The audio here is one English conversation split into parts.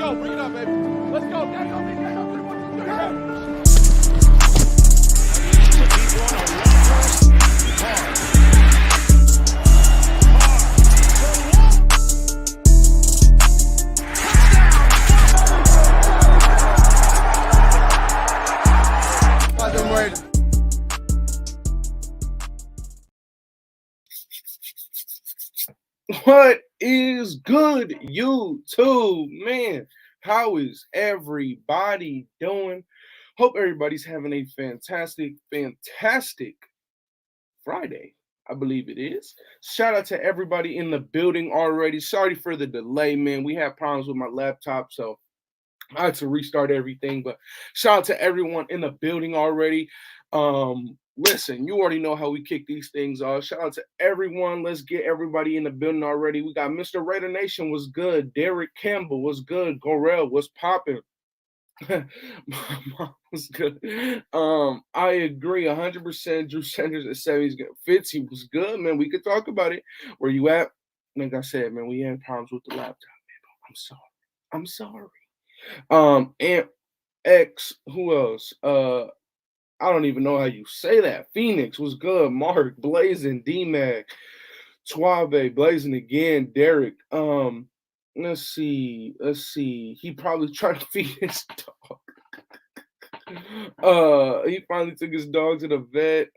go. Bring it up, baby. Let's go. Get go, big guy. 1, 2, 3, go. What is good, YouTube, man? How is everybody doing? Hope everybody's having a fantastic Friday. I believe it is. Shout out to everybody in the building already. Sorry for the delay, man. We had problems with my laptop, so I had to restart everything. But shout out to everyone in the building already. Listen, you already know how we kick these things off. Shout out to everyone. Let's get everybody in the building already. We got Mr. Raider Nation was good. Derek Campbell was good. Gorell was popping. Was good. I agree 100%. Drew Sanders at 70 is good. Fitzy was good, man. We could talk about it. Where you at? Like I said, man, we had problems with the laptop, man. I'm sorry. And X, who else? I don't even know how you say that. Phoenix was good. Mark, Blazing, D-Mac, Suave, Blazing again. Derek. Let's see. He probably tried to feed his dog. He finally took his dog to the vet.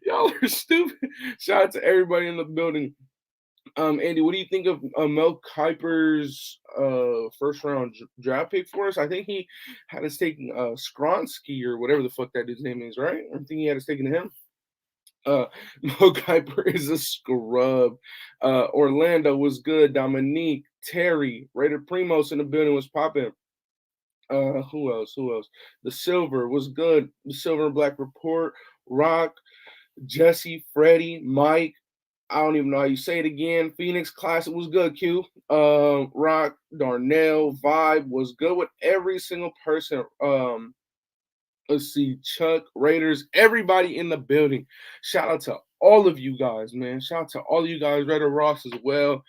Y'all are stupid. Shout out to everybody in the building. Andy, what do you think of Mel Kiper's first round draft pick for us? I think he had us taking Skronsky or whatever the fuck that his name is, right? I think he had us taking him. Mel Kiper is a scrub. Orlando was good. Dominique, Terry, Raider Primos in the building was popping. Who else? The Silver was good. The Silver and Black Report. Rock, Jesse, Freddie, Mike. I don't even know how you say it again. Phoenix Classic was good, Q. Rock, Darnell, Vibe was good with every single person. Let's see, Chuck, Raiders, everybody in the building. Shout out to all of you guys, man. Shout out to all of you guys, Raider Ross as well.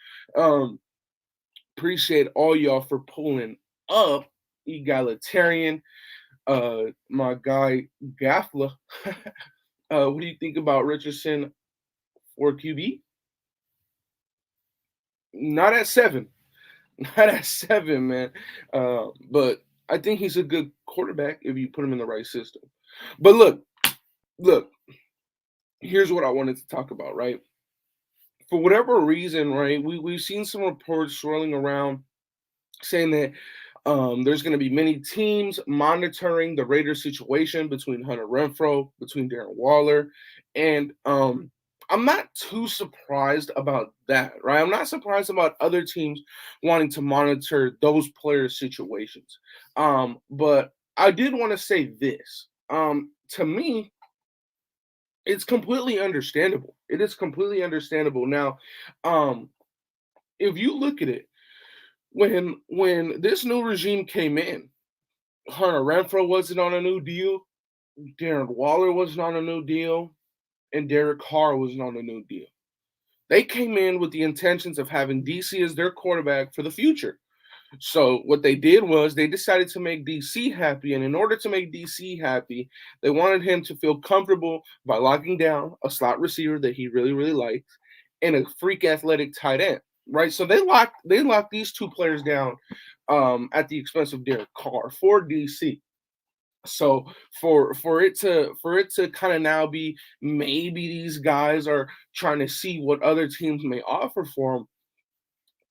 Appreciate all y'all for pulling up. Egalitarian, my guy Gafla. What do you think about Richardson or QB? Not at 7, man. But I think he's a good quarterback if you put him in the right system. But look. Here's what I wanted to talk about, right? For whatever reason, right, we've seen some reports swirling around saying that there's going to be many teams monitoring the Raiders situation between Hunter Renfrow, between Darren Waller, and I'm not too surprised about that, right? I'm not surprised about other teams wanting to monitor those players' situations. But I did want to say this. To me, it's completely understandable. It is completely understandable. Now, if you look at it, when this new regime came in, Hunter Renfrow wasn't on a new deal, Darren Waller wasn't on a new deal, and Derek Carr wasn't on a new deal. They came in with the intentions of having DC as their quarterback for the future. So what they did was they decided to make DC happy, and in order to make DC happy, they wanted him to feel comfortable by locking down a slot receiver that he really, really liked and a freak athletic tight end, right? So they locked these two players down at the expense of Derek Carr for DC. So for it to kind of now be maybe these guys are trying to see what other teams may offer for them,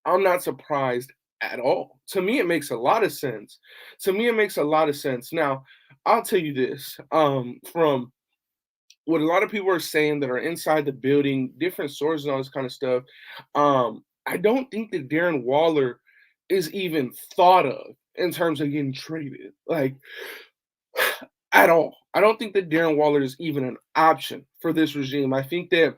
I'm not surprised at all. To me, it makes a lot of sense. Now, I'll tell you this, from what a lot of people are saying that are inside the building, different sources and all this kind of stuff, I don't think that Darren Waller is even thought of in terms of getting traded. Like, at all. I don't think that Darren Waller is even an option for this regime. I think that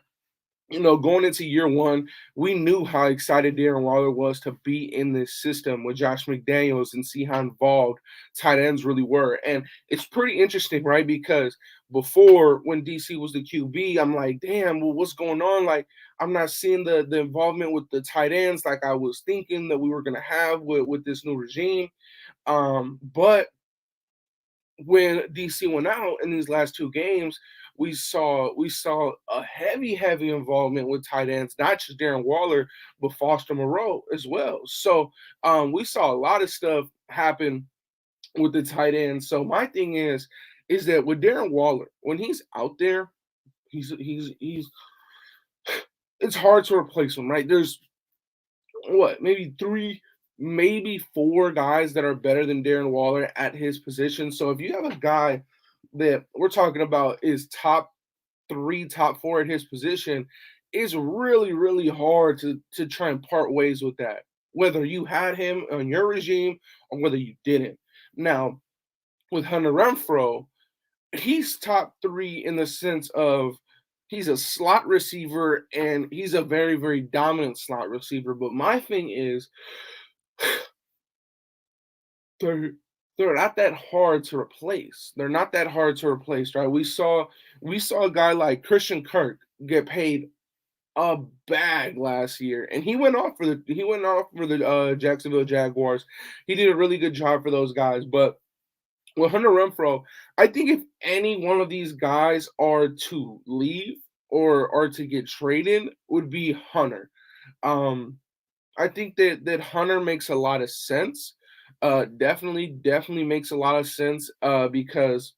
going into year one, we knew how excited Darren Waller was to be in this system with Josh McDaniels and see how involved tight ends really were. And it's pretty interesting, right? Because before, when DC was the QB, I'm like, damn, well, what's going on? Like, I'm not seeing the involvement with the tight ends like I was thinking that we were going to have with this new regime. But when DC went out in these last two games, we saw a heavy involvement with tight ends, not just Darren Waller, but Foster Moreau as well. So we saw a lot of stuff happen with the tight ends. So my thing is that with Darren Waller, when he's out there, he's it's hard to replace him, right? There's maybe three, maybe four guys that are better than Darren Waller at his position. So if you have a guy that we're talking about is top three, top four at his position, it's really hard to try and part ways with that, whether you had him on your regime or whether you didn't. Now, with Hunter Renfrow, he's top three in the sense of he's a slot receiver and he's a very dominant slot receiver. But my thing is, they're not that hard to replace. They're not that hard to replace, right? We saw a guy like Christian Kirk get paid a bag last year, and he went off for the Jacksonville Jaguars. He did a really good job for those guys, but with Hunter Renfrow, I think if any one of these guys are to leave or are to get traded, would be Hunter. I think that Hunter makes a lot of sense. Definitely makes a lot of sense because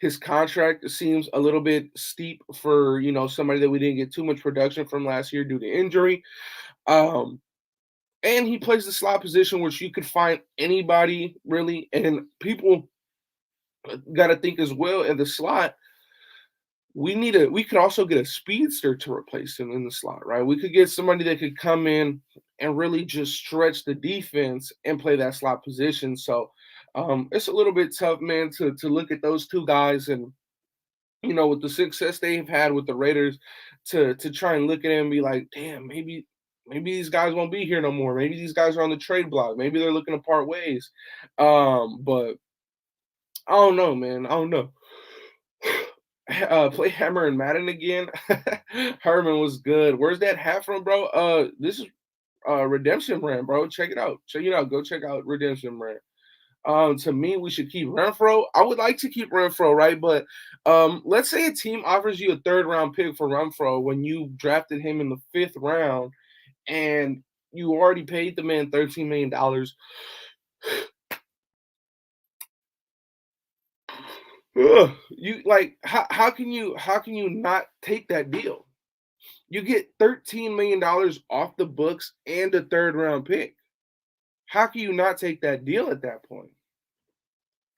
his contract seems a little bit steep for somebody that we didn't get too much production from last year due to injury. And he plays the slot position, which you could find anybody really, and people got to think as well in the slot. We could also get a speedster to replace him in the slot, right? We could get somebody that could come in and really just stretch the defense and play that slot position. So it's a little bit tough, man, to look at those two guys and with the success they've had with the Raiders, to try and look at him and be like, damn, maybe these guys won't be here no more. Maybe these guys are on the trade block. Maybe they're looking to part ways. But I don't know, man. I don't know. Play Hammer and Madden again. Herman was good. Where's that hat from, bro? This is Redemption Brand, bro. Check it out. Go check out Redemption Brand. To me, we should keep Renfrow. I would like to keep Renfrow, right? But let's say a team offers you a third-round pick for Renfrow when you drafted him in the 5th round, and you already paid the man $13 million. You how can you not take that deal? You get $13 million off the books and a 3rd-round pick. How can you not take that deal at that point?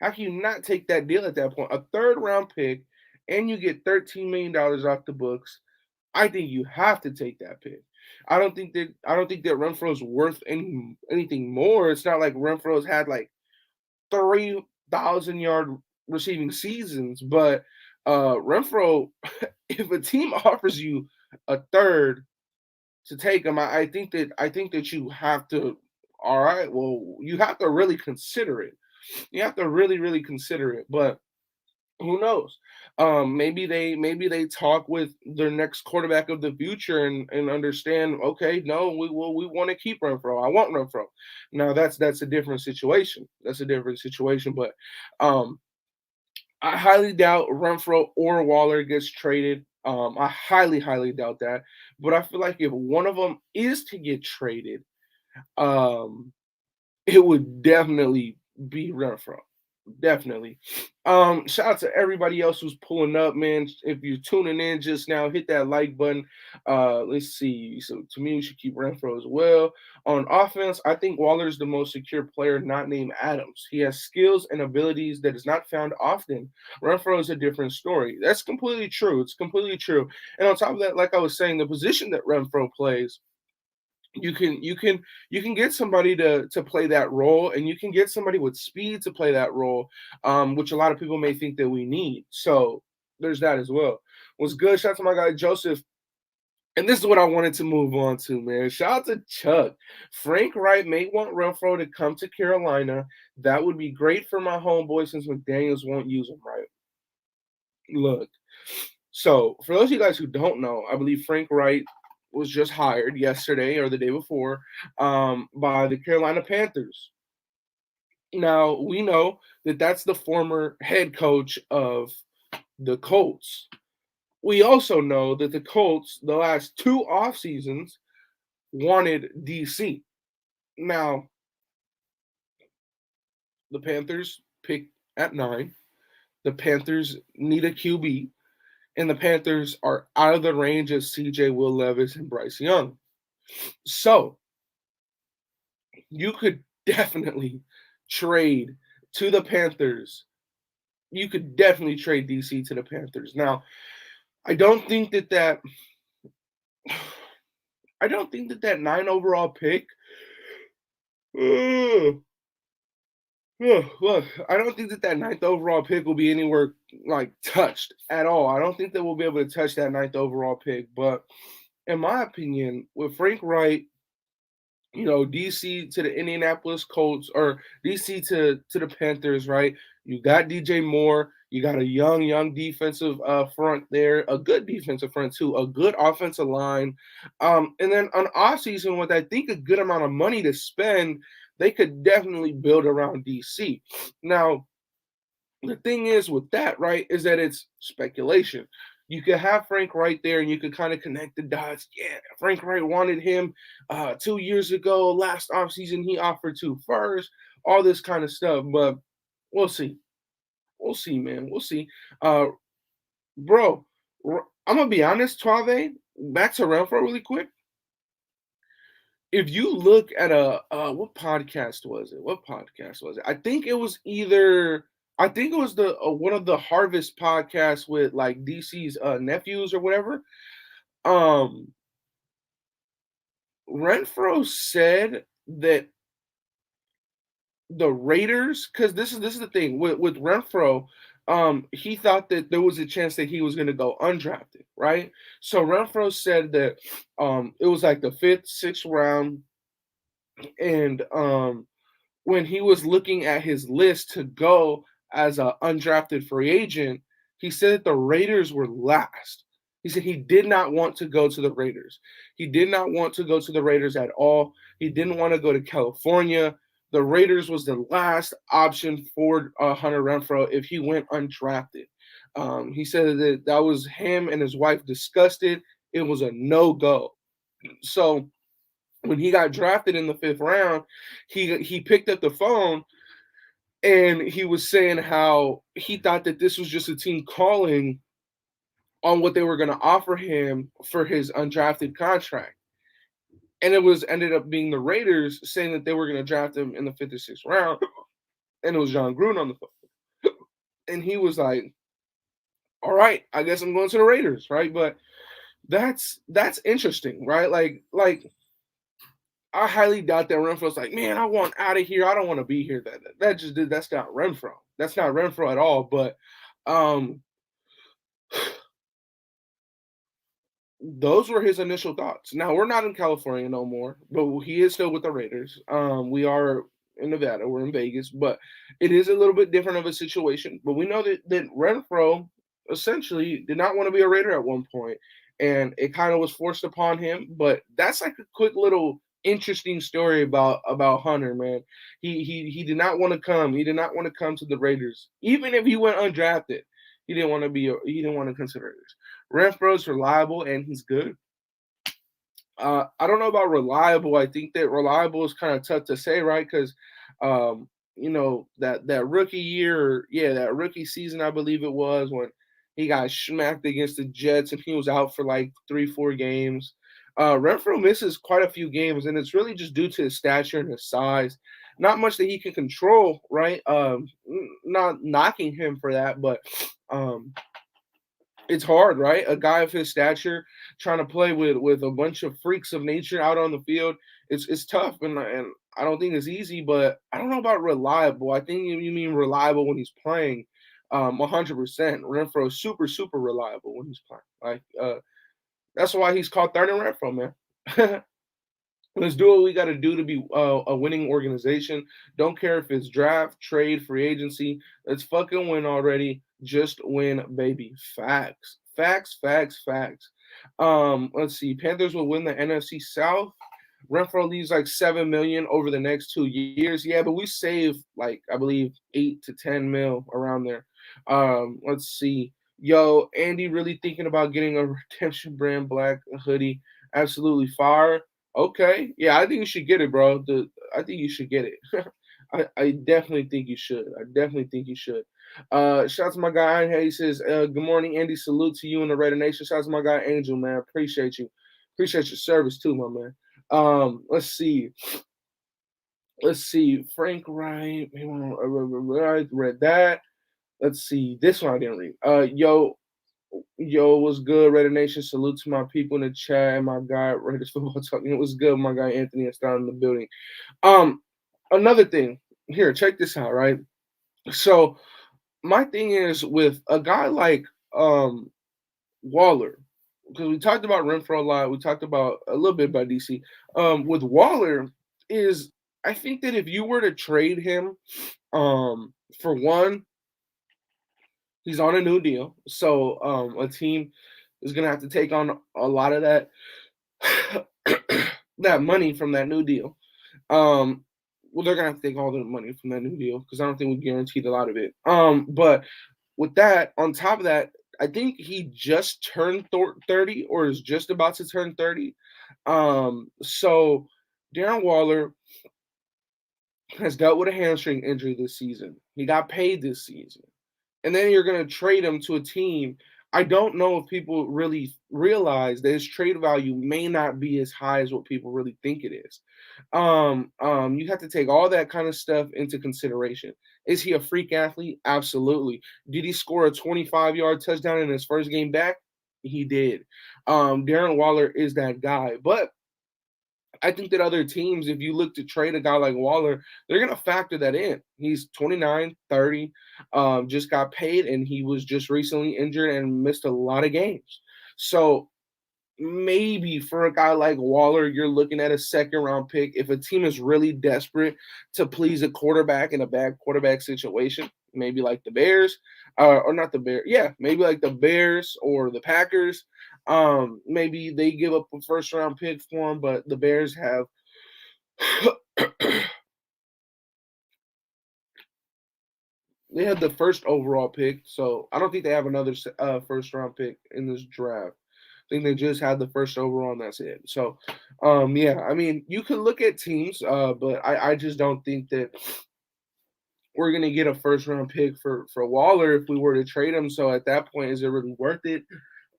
How can you not take that deal at that point? A 3rd-round pick, and you get $13 million off the books. I think you have to take that pick. I don't think that Renfrow's worth anything more. It's not like Renfrow's had like 3,000-yard receiving seasons, but Renfrow, if a team offers you a third to take him, I think that you have to. All right, well, you have to really consider it. You have to really consider it, but who knows? Maybe they talk with their next quarterback of the future and understand. Okay, no, we want to keep Renfrow. I want Renfrow. Now that's a different situation. That's a different situation. But I highly doubt Renfrow or Waller gets traded. I highly doubt that. But I feel like if one of them is to get traded, it would definitely be Renfrow. Definitely. Shout out to everybody else who's pulling up, man. If you're tuning in just now, hit that like button. Let's see. So to me, we should keep Renfrow as well. On offense, I think Waller's the most secure player not named Adams. He has skills and abilities that is not found often. Renfrow is a different story. That's completely true. It's completely true. And on top of that, like I was saying, the position that Renfrow plays, you can get somebody to play that role, and you can get somebody with speed to play that role, which a lot of people may think that we need. So there's that as well. What's good? Shout out to my guy Joseph. And this is what I wanted to move on to, man. Shout out to Chuck. Frank Wright may want Renfrow to come to Carolina. That would be great for my homeboy since McDaniels won't use him, right? Look, so for those of you guys who don't know, I believe Frank Wright was just hired yesterday or the day before by the Carolina Panthers. Now, we know that that's the former head coach of the Colts. We also know that the Colts, the last 2 off seasons, wanted DC. Now, the Panthers picked at 9. The Panthers need a QB, and the Panthers are out of the range of CJ, Will Levis, and Bryce Young. So, you could definitely trade to the Panthers. You could definitely trade DC to the Panthers. Now, I don't think that 9 overall pick. Look, I don't think that 9th overall pick will be anywhere like touched at all. I don't think that we'll be able to touch that 9th overall pick. But in my opinion, with Frank Wright, DC to the Indianapolis Colts or DC to the Panthers, right? You got DJ Moore. You got a young defensive front there, a good defensive front too, a good offensive line. And then on offseason with I think a good amount of money to spend, they could definitely build around DC. Now, the thing is with that, right, is that it's speculation. You could have Frank Wright there and you could kind of connect the dots. Yeah, Frank Wright wanted him 2 years ago. Last offseason, he offered 2 first, all this kind of stuff. But we'll see. We'll see, man. We'll see. Bro, I'm going to be honest, Tuave, back to Renfrow really quick. If you look at what podcast was it? What podcast was it? I think it was the one of the Harvest podcasts with like DC's nephews or whatever. Renfrow said that the Raiders, because this is the thing with Renfrow, he thought that there was a chance that he was going to go undrafted, right? So Renfrow said that it was like the 5th, 6th round, and when he was looking at his list to go as an undrafted free agent, he said that the Raiders were last. He said he did not want to go to the Raiders. He did not want to go to the Raiders at all. He didn't want to go to California. The Raiders was the last option for Hunter Renfrow if he went undrafted. He said that was him and his wife discussed it. It was a no-go. So when he got drafted in the 5th round, he picked up the phone and he was saying how he thought that this was just a team calling on what they were going to offer him for his undrafted contract. And it ended up being the Raiders saying that they were going to draft him in the 5th or 6th round. And it was John Gruden on the phone. And he was like, all right, I guess I'm going to the Raiders, right? But that's interesting, right? Like I highly doubt that Renfrow's like, man, I want out of here. I don't want to be here. That's not Renfrow. That's not Renfrow at all. But those were his initial thoughts. Now, we're not in California no more, but he is still with the Raiders. We are in Nevada. We're in Vegas, but it is a little bit different of a situation. But we know that Renfrow essentially did not want to be a Raider at one point, and it kind of was forced upon him. But that's like a quick little interesting story about Hunter, man. He did not want to come. He did not want to come to the Raiders, even if he went undrafted. He didn't want to consider it. Renfrow's reliable and he's good. I don't know about reliable. I think that reliable is kind of tough to say, right? Because that rookie year, that rookie season, I believe it was when he got smacked against the Jets and he was out for like 3-4 games. Renfrow misses quite a few games, and it's really just due to his stature and his size. Not much that he can control, right? Not knocking him for that, but it's hard, right? A guy of his stature trying to play with a bunch of freaks of nature out on the field, it's tough, and I don't think it's easy. But I don't know about reliable. I think you mean reliable when he's playing. 100%. Renfrow is super reliable when he's playing. Like That's why he's called third and Renfrow, man. Let's do what we got to do to be a winning organization. Don't care if it's draft, trade, free agency. Let's fucking win already. Just win, baby. Facts. Facts, facts, facts. Let's see. Panthers will win the NFC South. Renfrow leaves like 7 million over the next 2 years. Yeah, but we save like I believe 8 to 10 mil around there. Let's see. Yo, Andy really thinking about getting a redemption brand black hoodie. Absolutely fire. Okay. Yeah, I think you should get it, bro. I think you should get it. I definitely think you should. I definitely think you should. Shout out to my guy. Hey, he says, good morning, Andy. Salute to you and the Raider Nation. Shout out to my guy Angel, man. Appreciate you. Appreciate your service too, my man. Let's see. Let's see. Frank Wright. I read that. Let's see. This one I didn't read. Yo, what's good, Raider Nation? Salute to my people in the chat and my guy, Raiders Football Talking. It was good, my guy Anthony is down in the building. Another thing. Here, check this out, right? So my thing is with a guy like Waller, because we talked about Renfrow a lot. We talked about a little bit about DC. With Waller is I think that if you were to trade him, for one, he's on a new deal. So a team is gonna have to take on a lot of that that money from that new deal. Well, they're gonna have to take all the money from that new deal because I don't think we guaranteed a lot of it. But with that, on top of that, I think he just turned 30 or is just about to turn 30. So Darren Waller has dealt with a hamstring injury this season. He got paid this season. And then you're going to trade him to a team. I don't know if people really realize that his trade value may not be as high as what people really think it is. You have to take all that kind of stuff into consideration. Is he a freak athlete? Absolutely. Did he score a 25-yard touchdown in his first game back? He did. Darren Waller is that guy. But I think that other teams, if you look to trade a guy like Waller, they're going to factor that in. He's 29, 30, just got paid, and he was just recently injured and missed a lot of games. So maybe for a guy like Waller, you're looking at a second-round pick. If a team is really desperate to please a quarterback in a bad quarterback situation, maybe like the Bears, or not the Bears. Yeah, maybe like the Bears or the Packers. Maybe they give up a first-round pick for him, but the Bears have they had the first overall pick, so I don't think they have another first-round pick in this draft. I think they just had the first overall, and that's it. So, yeah, I mean, you can look at teams, but I just don't think that we're going to get a first-round pick for Waller if we were to trade him. So at that point, is it really worth it?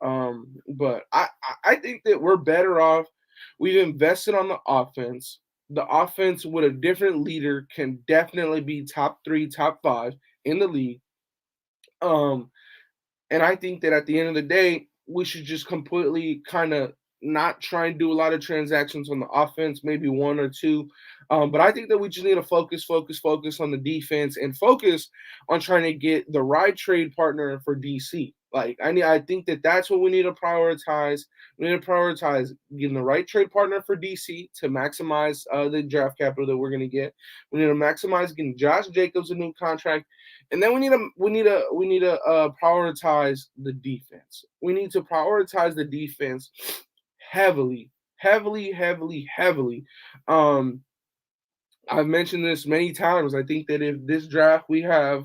But I think that we're better off. We've invested on the offense. The offense with a different leader can definitely be top 3, top 5 in the league. And I think that at the end of the day, we should just completely kind of not try and do a lot of transactions on the offense, maybe 1 or 2. But I think that we just need to focus on the defense and focus on trying to get the right trade partner for DC. Like I think that that's what we need to prioritize. We need to prioritize getting the right trade partner for DC to maximize the draft capital that we're going to get. We need to maximize getting Josh Jacobs a new contract, and then we need to prioritize the defense. We need to prioritize the defense heavily. I've mentioned this many times. I think that if this draft we have.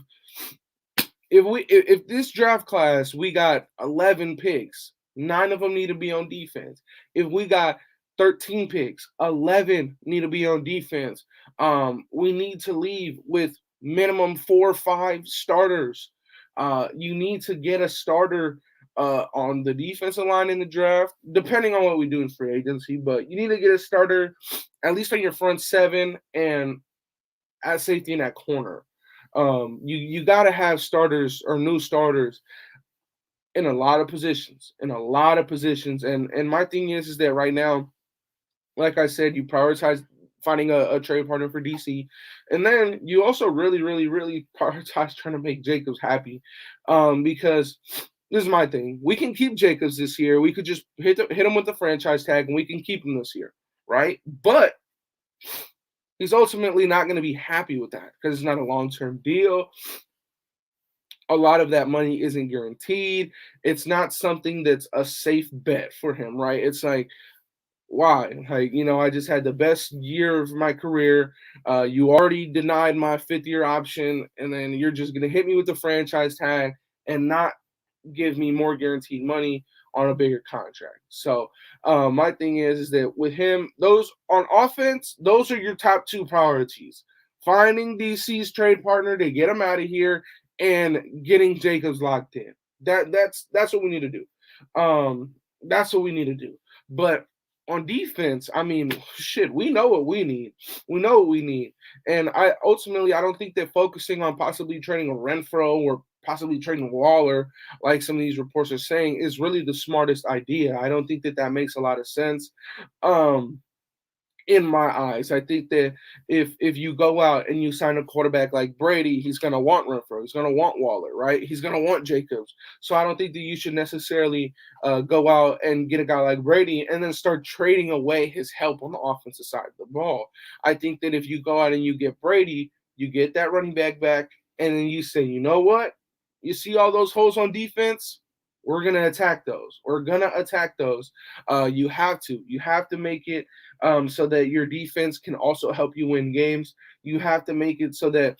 If this draft class we got 11 picks, 9 of them need to be on defense. If we got 13 picks, 11 need to be on defense. We need to leave with minimum 4 or 5 starters. You need to get a starter on the defensive line in the draft, depending on what we do in free agency. But you need to get a starter at least on your front 7 and at safety in that corner. You got to have starters or new starters in a lot of positions, And my thing is that right now, like I said, you prioritize finding a trade partner for DC, and then you also really prioritize trying to make Jacobs happy, because This is my thing. We can keep Jacobs this year. We could just hit him with the franchise tag, and we can keep him this year, right? But he's ultimately not going to be happy with that because it's not a long-term deal. A lot of that money isn't guaranteed. It's not something that's a safe bet for him, right? It's like, why? Like, I just had the best year of my career. You already denied my fifth-year option, and then you're just going to hit me with the franchise tag and not give me more guaranteed money on a bigger contract. So my thing is that with him, those on offense, those are your top two priorities. Finding DC's trade partner to get him out of here and getting Jacobs locked in. That's what we need to do. That's what we need to do. But on defense, I mean, shit, we know what we need. We know what we need. And I don't think that focusing on possibly trading a Renfrow or possibly trading Waller, like some of these reports are saying, is really the smartest idea. I don't think that makes a lot of sense. In my eyes, I think that if you go out and you sign a quarterback like Brady, he's going to want Renfrow, he's going to want Waller, right? He's going to want Jacobs. So I don't think that you should necessarily go out and get a guy like Brady and then start trading away his help on the offensive side of the ball. I think that if you go out and you get Brady, you get that running back, and then you say, you know what? You see all those holes on defense? We're going to attack those. You have to make it so that your defense can also help you win games. You have to make it so that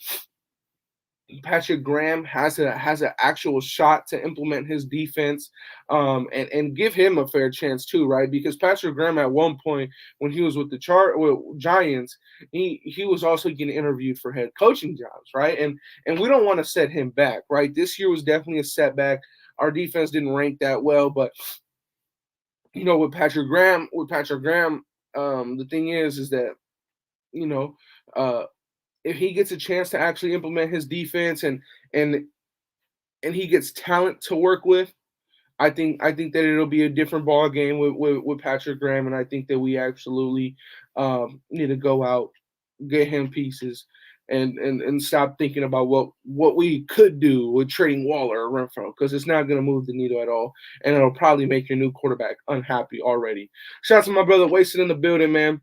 Patrick Graham has an actual shot to implement his defense, and give him a fair chance too, right? Because Patrick Graham at one point when he was with the Giants, he was also getting interviewed for head coaching jobs, right? And we don't want to set him back, right? This year was definitely a setback. Our defense didn't rank that well, but with Patrick Graham, the thing is that if he gets a chance to actually implement his defense and he gets talent to work with, I think that it'll be a different ball game with Patrick Graham, and I think that we absolutely need to go out, get him pieces, and stop thinking about what we could do with trading Waller or Renfrow, because it's not going to move the needle at all, and it'll probably make your new quarterback unhappy already. Shout out to my brother Wasted in the building, man.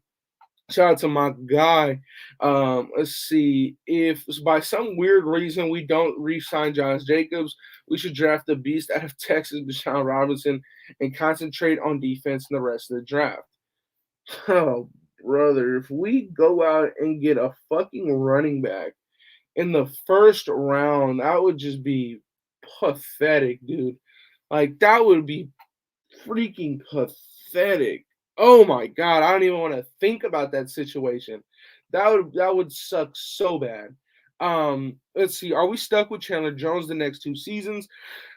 Shout out to my guy. Let's see. If by some weird reason we don't re-sign Josh Jacobs, we should draft the beast out of Texas, Deshaun Robinson, and concentrate on defense in the rest of the draft. Oh, brother, if we go out and get a fucking running back in the first round, that would just be pathetic, dude. Like, that would be freaking pathetic. Oh my God, I don't even want to think about that situation. That would suck so bad. Let's see. Are we stuck with Chandler Jones the next 2 seasons?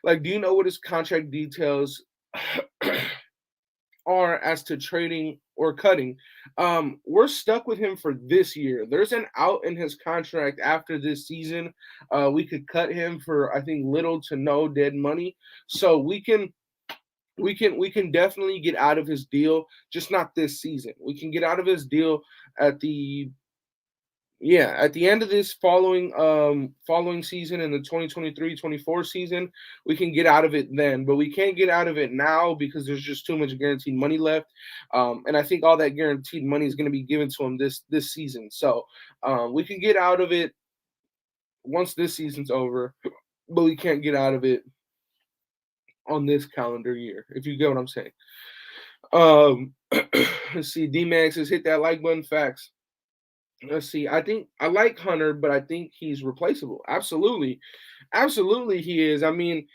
Like, do you know what his contract details are as to trading or cutting? We're stuck with him for this year. There's an out in his contract after this season. We could cut him for, I think, little to no dead money. So we can definitely get out of his deal, just not this season. We can get out of his deal at the end of this following season, in the 2023-24 season. We can get out of it then, but we can't get out of it now because there's just too much guaranteed money left. And I think all that guaranteed money is going to be given to him this season. So we can get out of it once this season's over, but we can't get out of it on this calendar year, if you get what I'm saying. Let's see. D-Max says, hit that like button. Facts. Let's see. I think I like Hunter, but I think he's replaceable. Absolutely he is. I mean,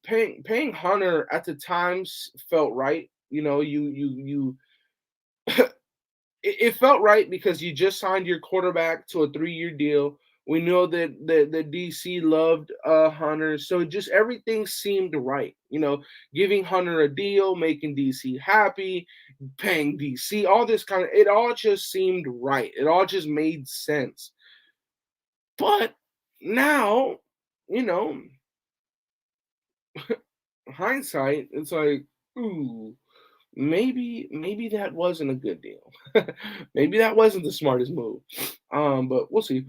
paying Hunter at the times felt right. You it felt right because you just signed your quarterback to a 3-year deal. We know that the DC loved Hunter, so just everything seemed right. Giving Hunter a deal, making DC happy, paying DC, all this it all just seemed right. It all just made sense. But now, hindsight, it's like, ooh, maybe that wasn't a good deal. Maybe that wasn't the smartest move. But we'll see.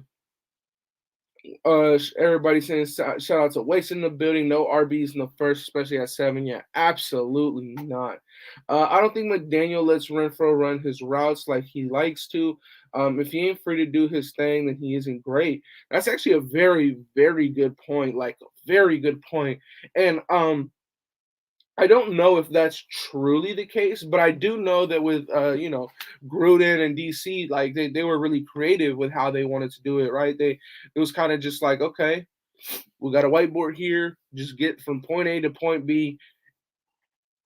Everybody saying shout out to Waste in the building. No RBs in the first, especially at 7. Yeah, absolutely not. I don't think McDaniel lets Renfrow run his routes like he likes to. If he ain't free to do his thing, then he isn't great. That's actually a very, very good point. Like a very good point. And I don't know if that's truly the case, but I do know that with Gruden and DC, like they were really creative with how they wanted to do it, right? It was kind of just like, okay, we got a whiteboard here, just get from point A to point B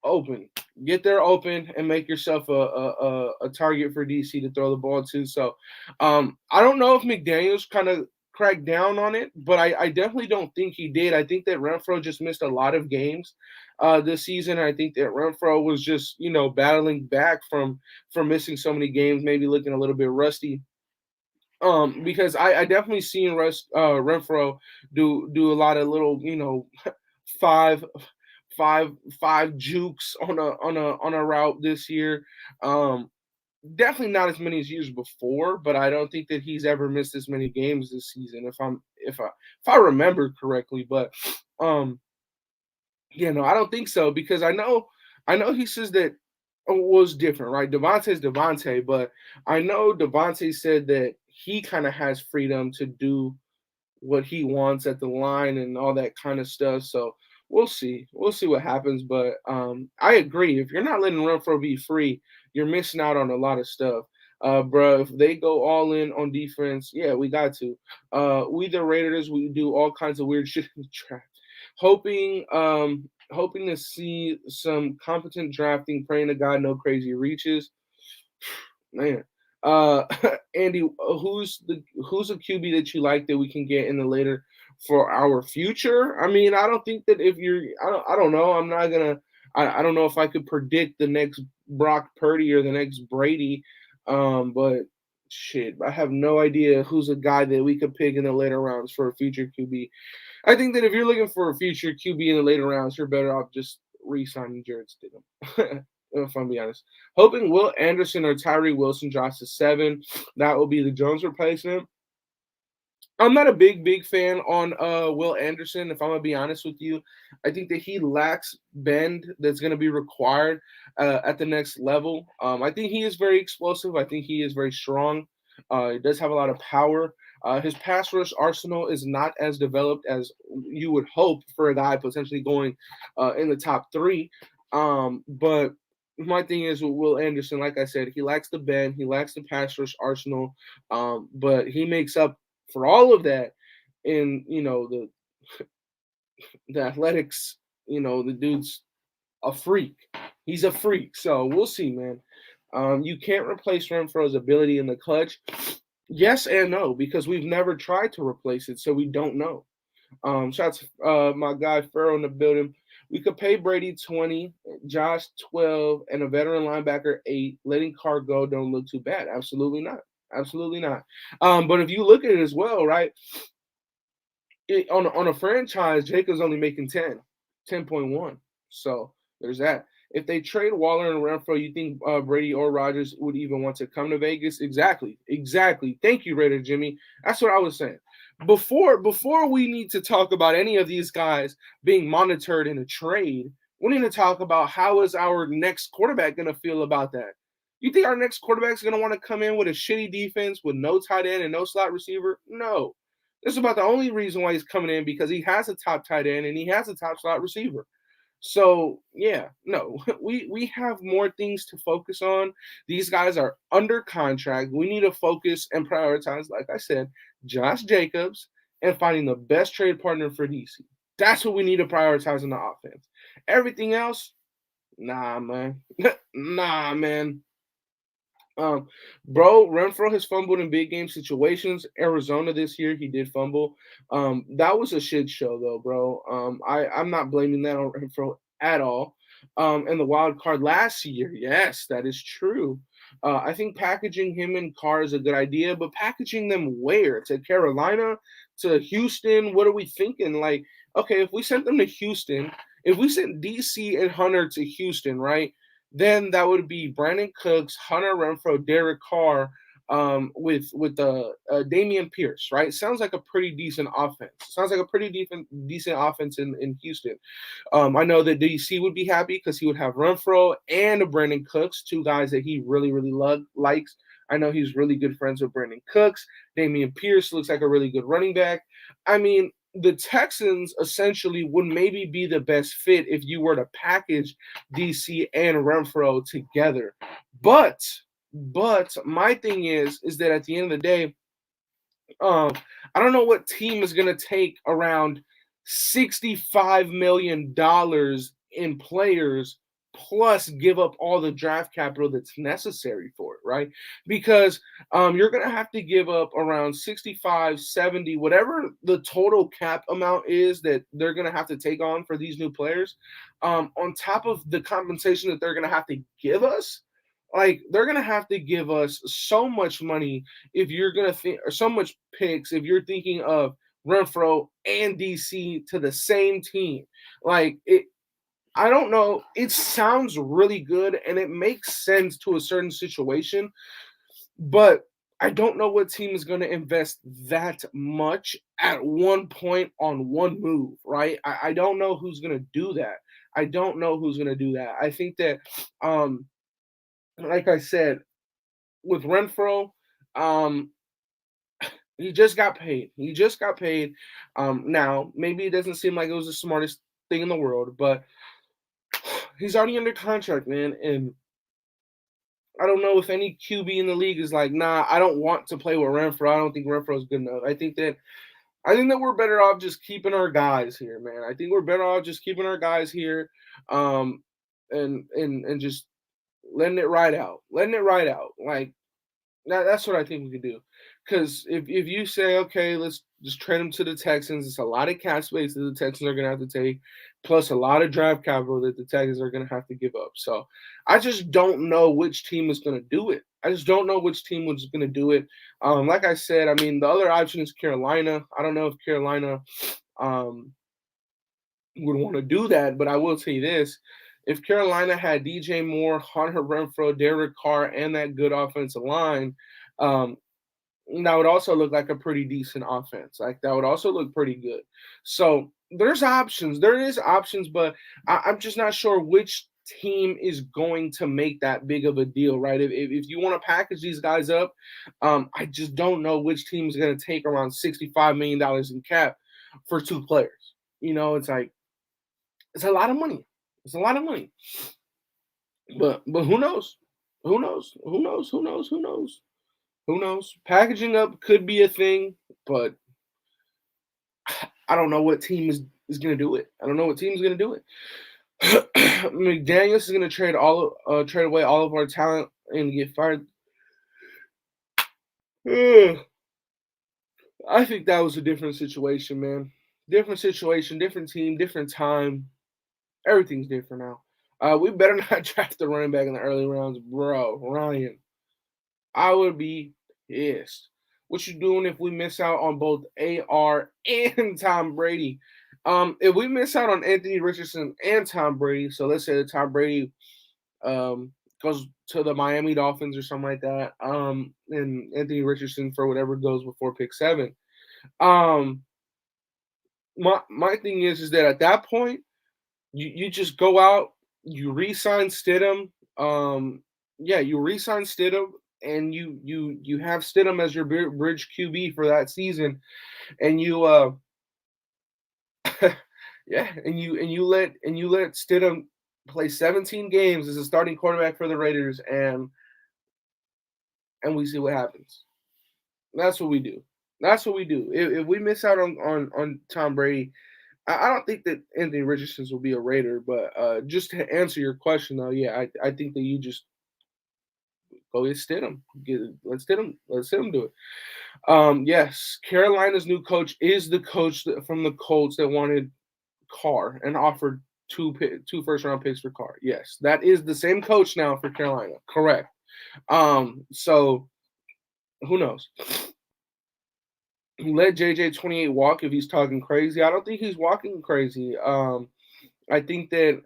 open. Get there open and make yourself a target for DC to throw the ball to. So I don't know if McDaniels kind of cracked down on it, but I definitely don't think he did. I think that Renfrow just missed a lot of games this season. I think that Renfrow was just, battling back from missing so many games, maybe looking a little bit rusty. Because I definitely seen Renfrow do a lot of little, five five jukes on a route this year. Definitely not as many as years before, but I don't think that he's ever missed as many games this season if I remember correctly. But I don't think so, because I know he says that was different, right? Devontae's Devontae, but I know Devontae said that he kind of has freedom to do what he wants at the line and all that kind of stuff. So we'll see. We'll see what happens. But I agree. If you're not letting Renfrow be free, you're missing out on a lot of stuff. Bro, if they go all in on defense, yeah, we got to. We the Raiders, we do all kinds of weird shit in the draft. Hoping to see some competent drafting, praying to God no crazy reaches. Man. Andy, who's a QB that you like that we can get in the later for our future? I mean, I don't think that if you're, I don't know. I'm not gonna. I don't know if I could predict the next Brock Purdy or the next Brady. But shit, I have no idea who's a guy that we could pick in the later rounds for a future QB. I think that if you're looking for a future QB in the later rounds, you're better off just re-signing Jared Stidham. If I'm being honest. Hoping Will Anderson or Tyree Wilson drops to 7. That will be the Jones replacement. I'm not a big fan on Will Anderson, if I'm going to be honest with you. I think that he lacks bend that's going to be required at the next level. I think he is very explosive. I think he is very strong. He does have a lot of power. His pass rush arsenal is not as developed as you would hope for a guy potentially going in the top 3. But my thing is with Will Anderson, like I said, he lacks the bend, he lacks the pass rush arsenal, but he makes up for all of that in the athletics. The dude's a freak. He's a freak. So we'll see, man. You can't replace Renfrow's ability in the clutch. Yes and no, because we've never tried to replace it, so we don't know. Shout out to my guy Farrell in the building. We could pay Brady 20, Josh 12, and a veteran linebacker 8. Letting Carr go don't look too bad. Absolutely not. Absolutely not. But if you look at it as well, right, on a franchise, Jacob's only making 10.1. So there's that. If they trade Waller and Renfrow, you think Brady or Rodgers would even want to come to Vegas? Exactly. Thank you, Raider Jimmy. That's what I was saying. Before we need to talk about any of these guys being monitored in a trade, we need to talk about how is our next quarterback going to feel about that. You think our next quarterback is going to want to come in with a shitty defense with no tight end and no slot receiver? No. This is about the only reason why he's coming in, because he has a top tight end and he has a top slot receiver. So, yeah, no, we have more things to focus on. These guys are under contract. We need to focus and prioritize, like I said, Josh Jacobs and finding the best trade partner for DC. That's what we need to prioritize in the offense. Everything else, nah, man. Nah, man. Bro, Renfrow has fumbled in big game situations. Arizona this year, he did fumble. That was a shit show, though, bro. I'm not blaming that on Renfrow at all. And the wild card last year, yes, that is true. I think packaging him and Carr is a good idea, but packaging them where? To Carolina? To Houston? What are we thinking? Like, okay, if we sent them to Houston, if we sent DC and Hunter to Houston, right? Then that would be Brandon Cooks, Hunter Renfrow, Derek Carr, with Damian Pierce, right? Sounds like a pretty decent offense. Sounds like a pretty decent offense in Houston. I know that DC would be happy because he would have Renfrow and Brandon Cooks, two guys that he really likes. I know he's really good friends with Brandon Cooks. Damian Pierce looks like a really good running back. I mean, the Texans essentially would maybe be the best fit if you were to package DC and Renfrow together. But my thing is that at the end of the day, I don't know what team is going to take around $65 million in players plus give up all the draft capital that's necessary for it, right? Because you're going to have to give up around 65, 70, whatever the total cap amount is that they're going to have to take on for these new players, on top of the compensation that they're going to have to give us. Like, they're going to have to give us so much money if you're going to think, or so much picks if you're thinking of Renfrow and DC to the same team. Like, I don't know. It sounds really good and it makes sense to a certain situation, but I don't know what team is going to invest that much at one point on one move, right? I don't know who's going to do that. I don't know who's going to do that. I think that, like I said, with Renfrow, he just got paid. Now, maybe it doesn't seem like it was the smartest thing in the world, but he's already under contract, man. And I don't know if any QB in the league is like, nah, I don't want to play with Renfrow. I don't think Renfrow is good enough. I think that we're better off just keeping our guys here, man. I think we're better off just keeping our guys here, and just letting it ride out. Like, that's what I think we could do. Because if you say, okay, let's just trade him to the Texans, it's a lot of cap space that the Texans are going to have to take, plus a lot of draft capital that the Texans are going to have to give up. So I just don't know which team is going to do it. Like I said, I mean, the other option is Carolina. I don't know if Carolina would want to do that, but I will tell you this. If Carolina had DJ Moore, Hunter Renfrow, Derek Carr, and that good offensive line, that would also look like a pretty decent offense. Like, that would also look pretty good. So there's options. There is options, but I'm just not sure which team is going to make that big of a deal, right? If you want to package these guys up, I just don't know which team is going to take around $65 million in cap for two players. You know, it's like, it's a lot of money. But who knows? Who knows? Packaging up could be a thing, but I don't know what team is going to do it. McDaniels is going to trade away all of our talent and get fired. I think that was a different situation, man. Different situation, different team, different time. Everything's different now. We better not draft the running back in the early rounds, bro. Ryan, I would be pissed. What you doing if we miss out on both AR and Tom Brady? If we miss out on Anthony Richardson and Tom Brady, so let's say that Tom Brady goes to the Miami Dolphins or something like that, and Anthony Richardson for whatever goes before pick 7. My thing is that at that point, you just go out, you re-sign Stidham. You re-sign Stidham, and you have Stidham as your bridge QB for that season, and you and you let Stidham play 17 games as a starting quarterback for the Raiders, and we see what happens. That's what we do. If we miss out on Tom Brady, I don't think that Anthony Richardson will be a Raider, but just to answer your question, though, yeah, I think that you just go get Stidham. Let Stidham do it. Yes, Carolina's new coach is the coach from the Colts that wanted Carr and offered two first-round picks for Carr. Yes, that is the same coach now for Carolina. Correct. So who knows? Let JJ28 walk if he's talking crazy. I don't think he's walking crazy. I think that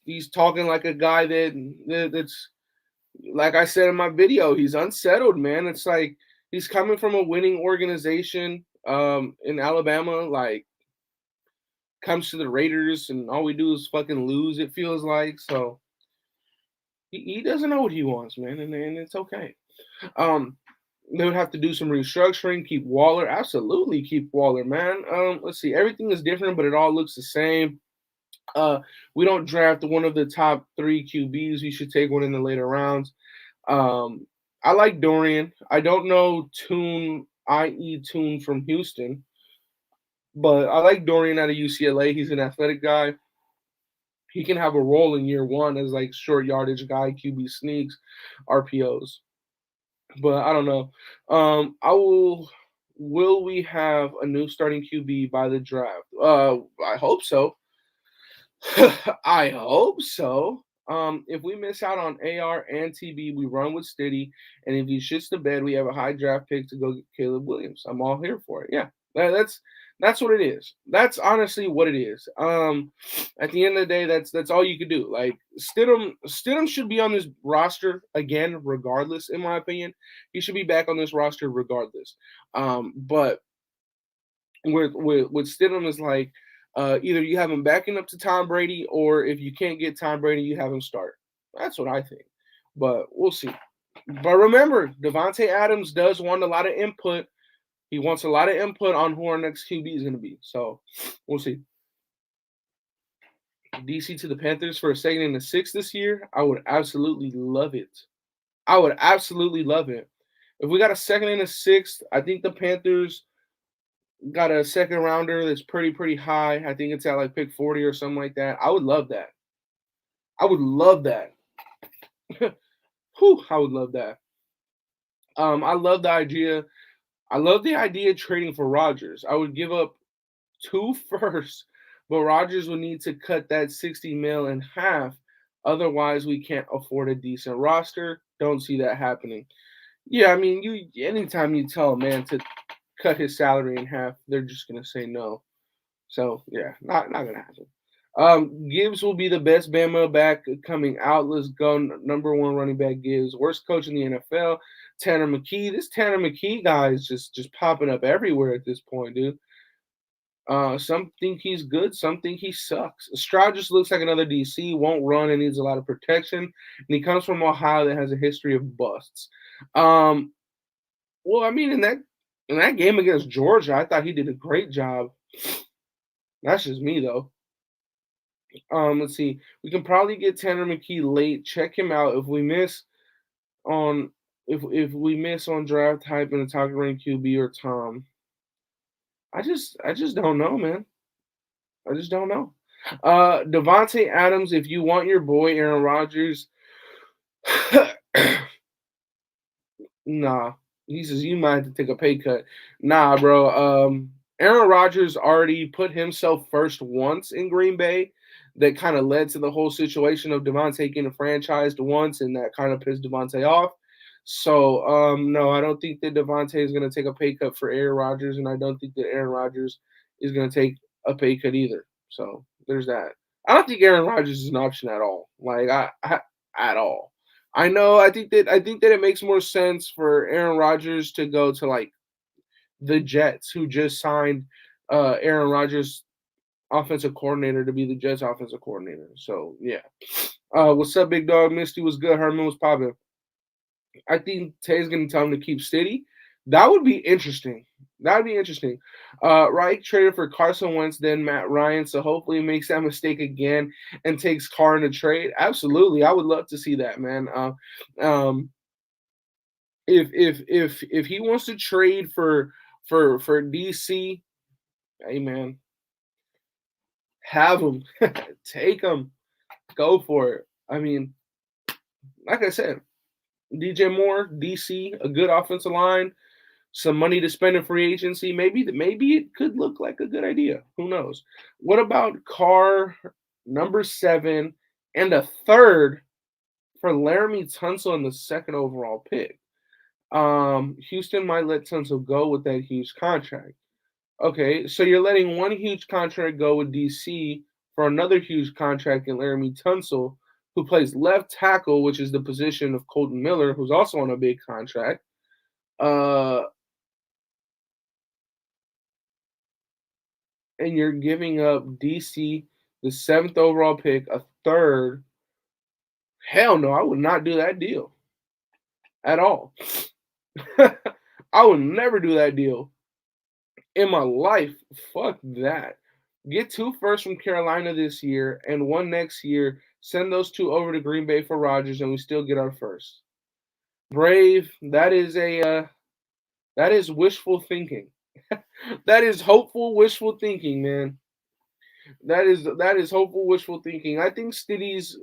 he's talking like a guy that's like I said in my video, he's unsettled, man. It's like he's coming from a winning organization in Alabama, like comes to the Raiders and all we do is fucking lose, it feels like. So he doesn't know what he wants, man, and it's okay. Um they would have to do some restructuring, keep Waller, absolutely keep Waller, man. Let's see, everything is different, but it all looks the same. We don't draft one of the top 3 QBs. We should take one in the later rounds. I like Dorian. I don't know Tune, i.e. Tune from Houston, but I like Dorian out of UCLA. He's an athletic guy. He can have a role in year one as like short yardage guy, QB sneaks, RPOs. But I don't know. I will. Will we have a new starting QB by the draft? I hope so. I hope so. If we miss out on AR and TB, we run with Stiddy, and if he shits the bed, we have a high draft pick to go get Caleb Williams. I'm all here for it. Yeah, that's what it is. That's honestly what it is. At the end of the day, that's all you could do. Like Stidham should be on this roster again, regardless. In my opinion, he should be back on this roster regardless. But with Stidham is like. Either you have him backing up to Tom Brady, or if you can't get Tom Brady, you have him start. That's what I think. But we'll see. But remember, Davante Adams does want a lot of input. He wants a lot of input on who our next QB is going to be. So we'll see. DC to the Panthers for a second and a sixth this year. I would absolutely love it. I would absolutely love it. If we got a second and a sixth, I think the Panthers got a second rounder that's pretty high. I think it's at like pick 40 or something like that. I would love that. I would love that. Whew, I would love that. I love the idea. I love the idea of trading for Rodgers. I would give up 2 firsts, but Rodgers would need to cut that 60 mil in half. Otherwise, we can't afford a decent roster. Don't see that happening. Yeah, I mean, anytime you tell a man to cut his salary in half, they're just gonna say no. So yeah, not gonna happen. Gibbs will be the best Bama back coming out. Let's go. Number 1 running back Gibbs. Worst coach in the NFL. Tanner McKee. This Tanner McKee guy is just popping up everywhere at this point, dude. Some think he's good, some think he sucks. Stroud just looks like another DC, won't run and needs a lot of protection. And he comes from Ohio that has a history of busts. Well, I mean, in that game against Georgia, I thought he did a great job. That's just me, though. Let's see. We can probably get Tanner McKee late. Check him out. If we miss on draft hype and a talking rank QB or Tom, I just don't know, man. I just don't know. Davante Adams, if you want your boy Aaron Rodgers, nah. He says you might have to take a pay cut. Nah, bro. Aaron Rodgers already put himself first once in Green Bay. That kind of led to the whole situation of Davante getting franchised once, and that kind of pissed Davante off. So, no, I don't think that Davante is going to take a pay cut for Aaron Rodgers, and I don't think that Aaron Rodgers is going to take a pay cut either. So there's that. I don't think Aaron Rodgers is an option at all. Like at all. I know. I think that it makes more sense for Aaron Rodgers to go to like the Jets, who just signed Aaron Rodgers, offensive coordinator, to be the Jets offensive coordinator. So yeah. What's up, big dog? Misty was good. Herman was popping. I think Tay's gonna tell him to keep steady. That would be interesting. Reich traded for Carson Wentz, then Matt Ryan, so hopefully he makes that mistake again and takes Carr in a trade. Absolutely, I would love to see that, man. If he wants to trade for DC, hey man, have him, take him, go for it. I mean, like I said, DJ Moore, DC, a good offensive line, some money to spend in free agency. Maybe it could look like a good idea. Who knows? What about Carr, number 7, and a 3rd for Laramie Tunsil in the 2nd overall pick? Houston might let Tunsil go with that huge contract. Okay, so you're letting one huge contract go with DC for another huge contract in Laramie Tunsil, who plays left tackle, which is the position of Colton Miller, who's also on a big contract. And you're giving up DC, the 7th overall pick, a 3rd. Hell no, I would not do that deal at all. I would never do that deal in my life. Fuck that. Get 2 firsts from Carolina this year and 1 next year. Send those 2 over to Green Bay for Rodgers, and we still get our first. Brave. That is wishful thinking. That is hopeful wishful thinking, man. That is hopeful wishful thinking. I think Stiddy's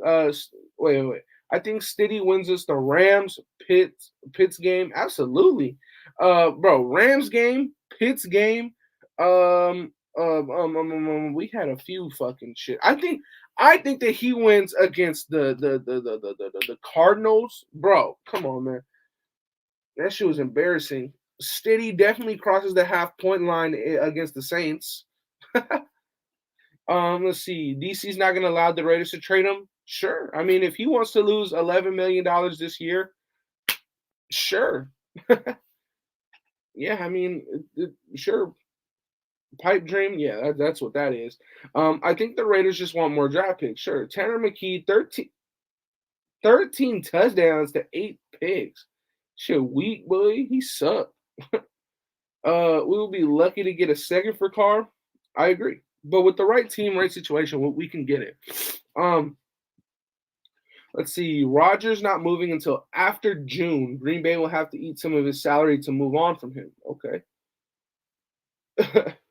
wait. I think Stiddy wins us the Rams Pitts game. Absolutely. Bro, Rams game, Pitts game. We had a few fucking shit. I think that he wins against the Cardinals. Bro, come on, man. That shit was embarrassing. Stiddy definitely crosses the half-point line against the Saints. Let's see. DC's not going to allow the Raiders to trade him. Sure. I mean, if he wants to lose $11 million this year, sure. Yeah, I mean, sure. Pipe dream, yeah, that's what that is. I think the Raiders just want more draft picks. Sure. Tanner McKee, 13 touchdowns to 8 picks. Shit, weak, boy. He sucked. We will be lucky to get a 2nd for Carr. I agree. But with the right team, right situation, we can get it. Let's see. Rodgers not moving until after June. Green Bay will have to eat some of his salary to move on from him. Okay.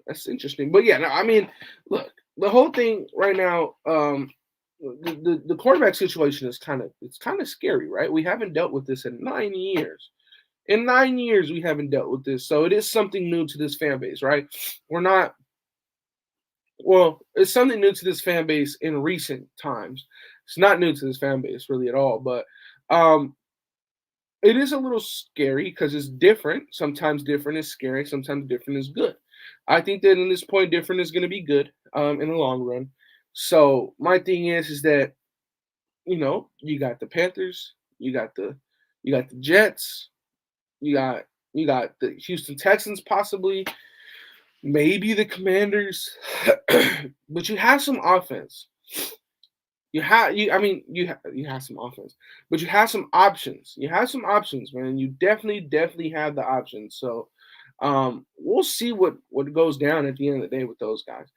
That's interesting. But yeah, no, I mean, look, the whole thing right now, the quarterback situation is kind of scary, right? We haven't dealt with this in 9 years. In 9 years, we haven't dealt with this. So it is something new to this fan base, right? It's something new to this fan base in recent times. It's not new to this fan base really at all, but it is a little scary because it's different. Sometimes different is scary. Sometimes different is good. I think that in this point, different is going to be good in the long run. So my thing is that, you know, you got the Panthers, you got the Jets, you got the Houston Texans possibly, maybe the Commanders, but you have some offense. You have some offense, but you have some options. You have some options, man. You definitely have the options. So we'll see what goes down at the end of the day with those guys.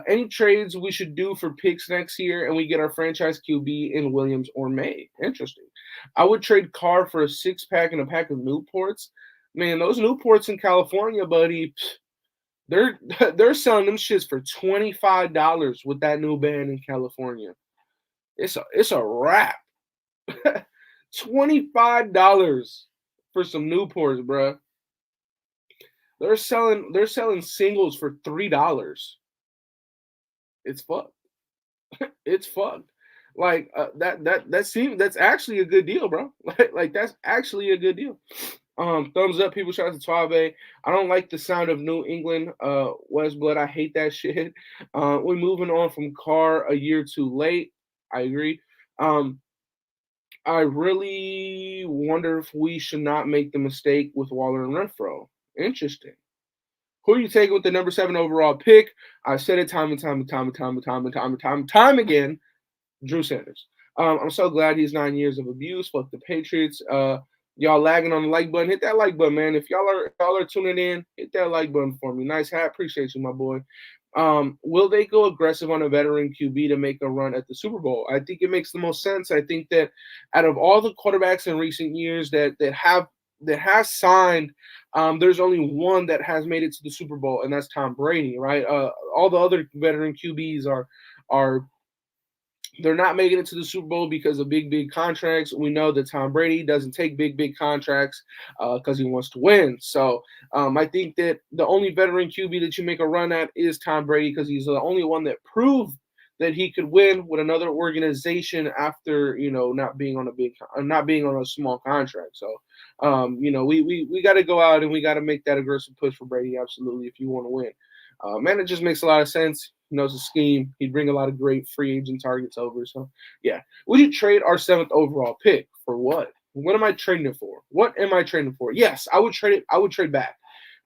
Any trades we should do for picks next year, and we get our franchise QB in Williams or May. Interesting. I would trade Carr for a 6-pack and a pack of Newports. Man, those Newports in California, buddy, they're selling them shits for $25 with that new ban in California. It's a wrap. $25 for some Newports, bro. They're selling singles for $3. It's fucked. It's fucked. Like that's actually a good deal, bro. Like that's actually a good deal. Thumbs up, people. Shout out to Suave. I don't like the sound of New England, West Blood. I hate that shit. We're moving on from Carr a year too late. I agree. I really wonder if we should not make the mistake with Waller and Renfrow. Interesting. Who are you taking with the number 7 overall pick? I said it time and time again. Drew Sanders. I'm so glad he's 9 years of abuse. Fuck the Patriots. Y'all lagging on the like button. Hit that like button, man. If y'all are tuning in, hit that like button for me. Nice hat. Appreciate you, my boy. Will they go aggressive on a veteran QB to make a run at the Super Bowl? I think it makes the most sense. I think that out of all the quarterbacks in recent years that has signed, there's only one that has made it to the Super Bowl, and that's Tom Brady, right? All the other veteran QBs are they're not making it to the Super Bowl because of big contracts. We know that Tom Brady doesn't take big contracts because he wants to win. So I think that the only veteran QB that you make a run at is Tom Brady because he's the only one that proved that he could win with another organization after, you know, not being on a small contract. So you know, we got to go out and we got to make that aggressive push for Brady, absolutely, if you want to win. Man, it just makes a lot of sense. He knows the scheme. He'd bring a lot of great free agent targets over. So, yeah. Would you trade our 7th overall pick for what? What am I trading it for? What am I trading for? Yes, I would trade it. I would trade back.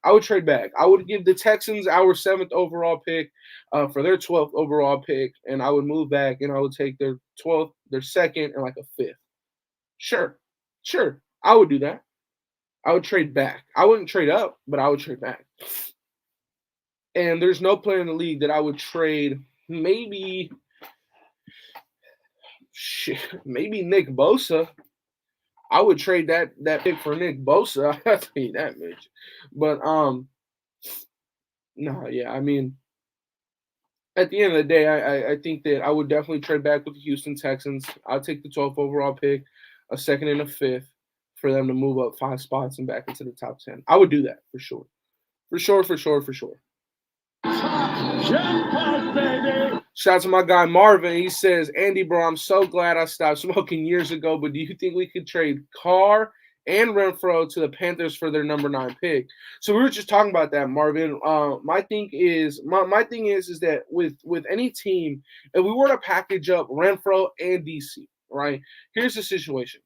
I would trade back. I would give the Texans our 7th overall pick for their 12th overall pick, and I would move back and I would take their 12th, their 2nd, and like a 5th. Sure. I would do that. I would trade back. I wouldn't trade up, but I would trade back. And there's no player in the league that I would trade. Maybe Nick Bosa. I would trade that pick for Nick Bosa. I'll tell you that much. But no, yeah. I mean, at the end of the day, I think that I would definitely trade back with the Houston Texans. I'll take the 12th overall pick, a 2nd and a 5th, for them to move up 5 spots and back into the top 10. I would do that for sure. For sure. Shout out to my guy Marvin. He says, Andy, bro, I'm so glad I stopped smoking years ago, but do you think we could trade Carr and Renfrow to the Panthers for their number 9 pick? So we were just talking about that, Marvin. My thing is that with any team, if we were to package up Renfrow and DC, right? Here's the situation.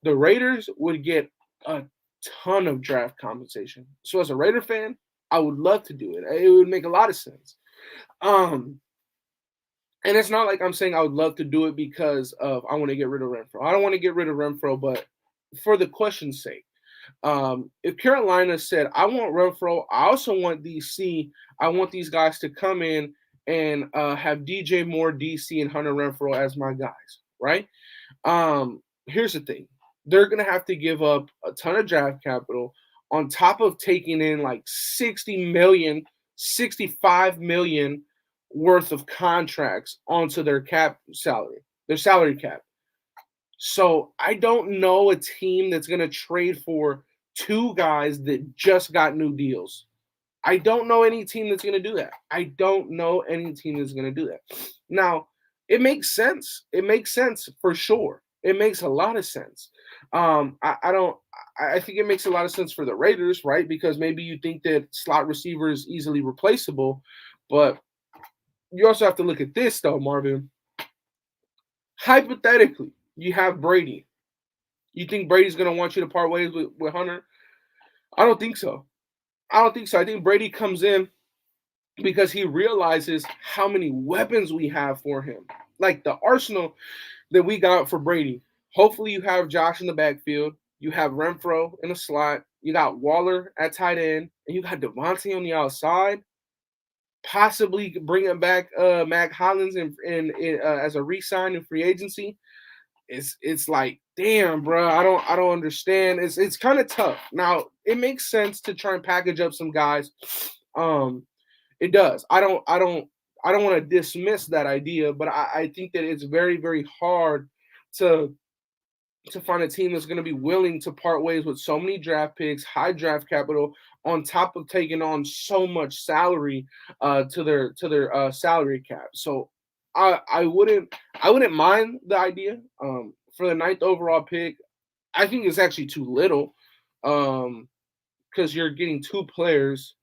The Raiders would get a ton of draft compensation. So as a Raider fan, I would love to do it. It would make a lot of sense. And it's not like I'm saying I would love to do it because of I want to get rid of Renfrow. I don't want to get rid of Renfrow, but for the question's sake, if Carolina said, I want Renfrow, I also want DC, I want these guys to come in and have DJ Moore, DC, and Hunter Renfrow as my guys, right? Here's the thing. They're going to have to give up a ton of draft capital on top of taking in like 60 million, 65 million worth of contracts onto their cap salary, their salary cap. So I don't know a team that's going to trade for 2 guys that just got new deals. I don't know any team that's going to do that. Now, it makes sense. It makes sense for sure. It makes a lot of sense. I think it makes a lot of sense for the Raiders, right? Because maybe you think that slot receiver is easily replaceable, but you also have to look at this, though, Marvin. Hypothetically, you have Brady. You think Brady's going to want you to part ways with Hunter? I don't think so. I think Brady comes in because he realizes how many weapons we have for him. Like the arsenal that we got for Brady. Hopefully you have Josh in the backfield. You have Renfrow in the slot. You got Waller at tight end. And you got Devontae on the outside. Possibly bringing back Mac Hollins as a re-sign in free agency. It's like, damn, bro, I don't understand. It's kind of tough. Now, it makes sense to try and package up some guys. It does. I don't want to dismiss that idea, but I think that it's very, very hard to find a team that's going to be willing to part ways with so many draft picks, high draft capital, on top of taking on so much salary to their salary cap. So I wouldn't mind the idea for the 9th overall pick. I think it's actually too little because you're getting 2 players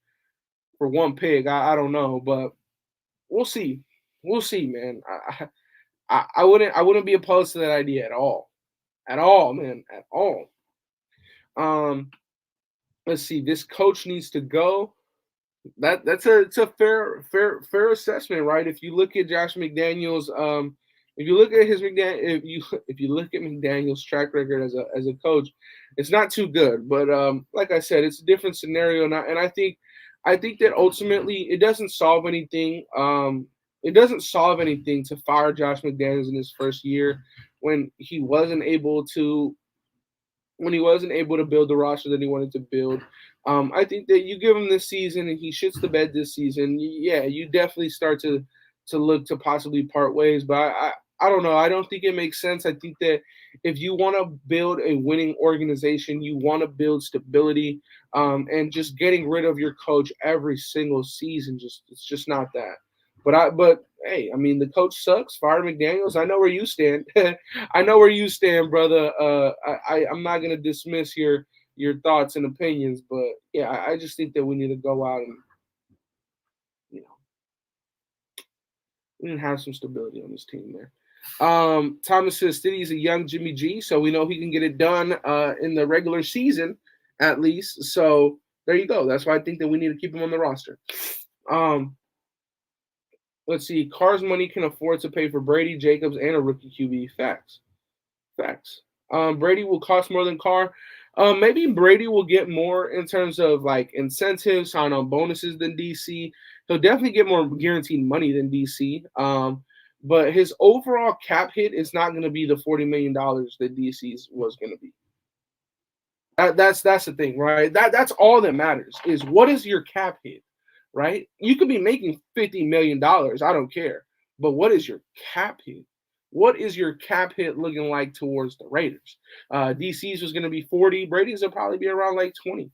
for 1 pick. I don't know, but we'll see. We'll see, man. I wouldn't be opposed to that idea at all. At all, man. At all. Let's see. This coach needs to go. It's a fair assessment, right? If you look at Josh McDaniels, if you look at McDaniels' track record as a coach, it's not too good. But like I said, it's a different scenario, and I think that ultimately it doesn't solve anything. It doesn't solve anything to fire Josh McDaniels in his first year when he wasn't able to build the roster that he wanted to build. I think that you give him this season and he shits the bed this season. Yeah, you definitely start to look to possibly part ways. But I don't know. I don't think it makes sense. I think that if you want to build a winning organization, you want to build stability, and just getting rid of your coach every single season, it's just not that. But hey, I mean, the coach sucks. Fire McDaniels. I know where you stand. I know where you stand, brother. I'm not gonna dismiss your thoughts and opinions, but yeah, I just think that we need to go out We didn't have some stability on this team there. Thomas says Stiddy's a young Jimmy G, so we know he can get it done in the regular season at least. So there you go. That's why I think that we need to keep him on the roster. Let's see. Carr's money can afford to pay for Brady, Jacobs, and a rookie QB. Facts. Brady will cost more than Carr. Maybe Brady will get more in terms of like incentives, sign-on bonuses than DC. He'll definitely get more guaranteed money than DC. But his overall cap hit is not going to be the $40 million that DC's was going to be. That's the thing, right? That's all that matters is what is your cap hit, right? You could be making $50 million. I don't care. But what is your cap hit? What is your cap hit looking like towards the Raiders? DC's was going to be 40. Brady's will probably be around like 20.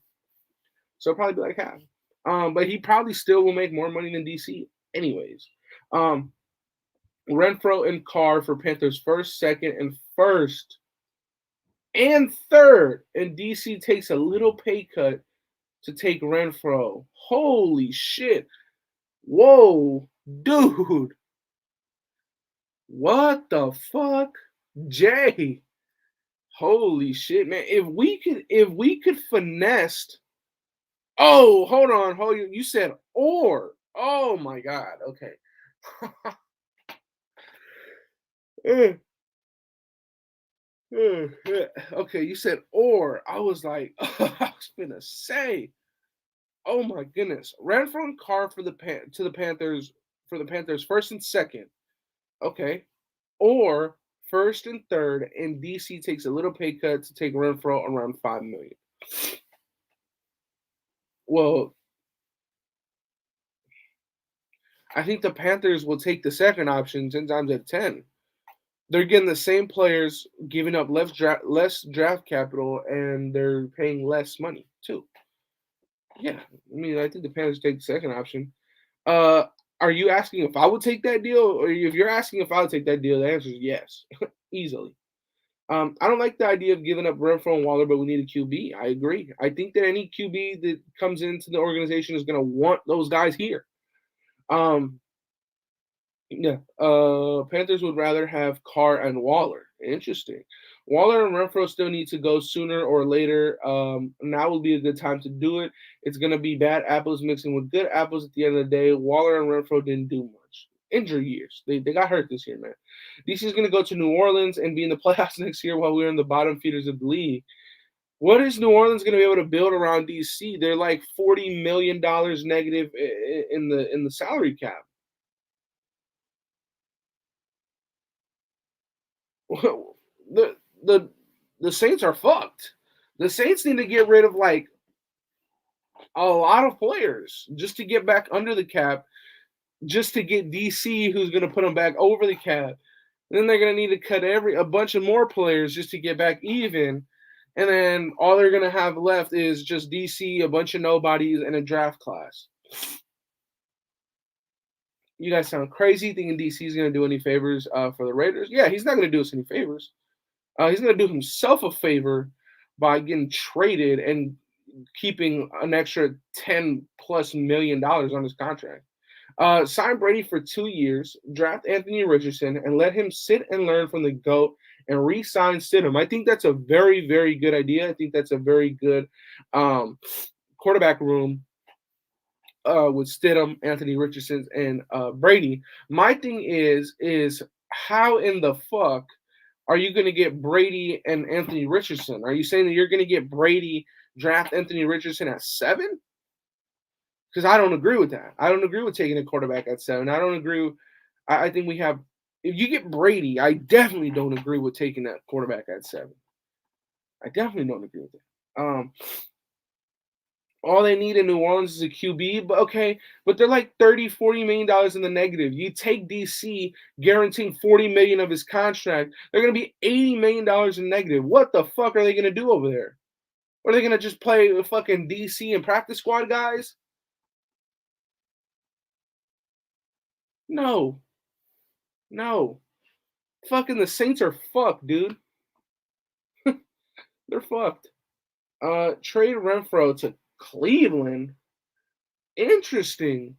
So probably be like half. But he probably still will make more money than DC anyways. Renfrow and Carr for Panthers first, second, and third. And DC takes a little pay cut to take Renfrow. Holy shit. Whoa, dude. What the fuck? Jay. Holy shit, man. If we could finesse. Oh, hold on. You said or. Oh my God. Okay. Okay, you said or. I was like, I was gonna say. Oh my goodness. Renfrow and Carr for the Panthers first and second. Okay. Or first and third, and DC takes a little pay cut to take Renfrow around $5 million. Well, I think the Panthers will take the second option 10 times out of 10. They're getting the same players, giving up less draft capital, and they're paying less money too. Yeah, I mean, I think the Panthers take the second option. Are you asking if I would take that deal? Or if you're asking if I would take that deal, the answer is yes, easily. I don't like the idea of giving up Renfrow and Waller, but we need a QB. I agree. I think that any QB that comes into the organization is going to want those guys here. Panthers would rather have Carr and Waller. Interesting. Waller and Renfrow still need to go sooner or later. Now will be a good time to do it. It's going to be bad apples mixing with good apples at the end of the day. Waller and Renfrow didn't do much. Injury years. They got hurt this year, man. DC is going to go to New Orleans and be in the playoffs next year while we're in the bottom feeders of the league. What is New Orleans going to be able to build around DC? They're like $40 million negative in the salary cap. The Saints are fucked. The Saints need to get rid of like a lot of players just to get back under the cap, just to get DC, who's going to put them back over the cap. Then they're going to need to cut a bunch of more players just to get back even. And then all they're going to have left is just DC, a bunch of nobodies, and a draft class. You guys sound crazy thinking DC is going to do any favors for the Raiders. Yeah, he's not going to do us any favors. He's going to do himself a favor by getting traded and keeping an extra $10+ million on his contract. Sign Brady for 2 years, draft Anthony Richardson, and let him sit and learn from the GOAT and re-sign Stidham. I think that's a very, very good idea. I think that's a very good quarterback room with Stidham, Anthony Richardson, and Brady. My thing is how in the fuck are you going to get Brady and Anthony Richardson? Are you saying that you're going to get Brady, draft Anthony Richardson at 7? Because I don't agree with that. I don't agree with taking a quarterback at 7. I don't agree. I think we have – if you get Brady, I definitely don't agree with taking that quarterback at 7. I definitely don't agree with that. All they need in New Orleans is a QB, but they're like $30-40 million in the negative. You take DC guaranteeing $40 million of his contract, they're going to be $80 million in negative. What the fuck are they going to do over there? Are they going to just play with fucking DC and practice squad guys? No. Fucking the Saints are fucked, dude. They're fucked. Trade Renfrow to Cleveland. Interesting.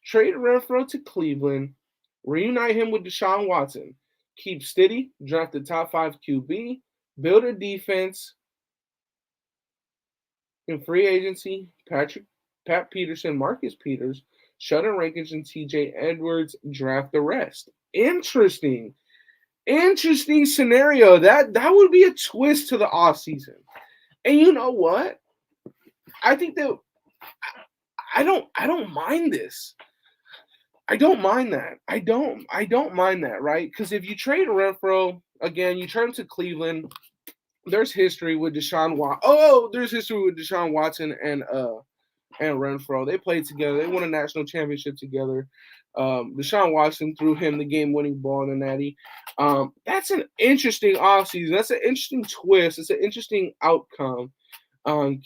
Trade Renfrow to Cleveland. Reunite him with Deshaun Watson. Keep steady, draft the top 5 QB, build a defense in free agency. Pat Peterson, Marcus Peters, Sheldon Rankins, and TJ Edwards, draft the rest. Interesting scenario. That would be a twist to the offseason. And you know what? I think that I don't mind this. I don't mind that. I don't mind that, right? Because if you trade Renfrow, again, you trade him to Cleveland, there's history with Deshaun Watson. Oh, there's history with Deshaun Watson and Renfrow. They played together. They won a national championship together. Deshaun Watson threw him the game-winning ball in the Natty. That's an interesting offseason. That's an interesting twist. It's an interesting outcome.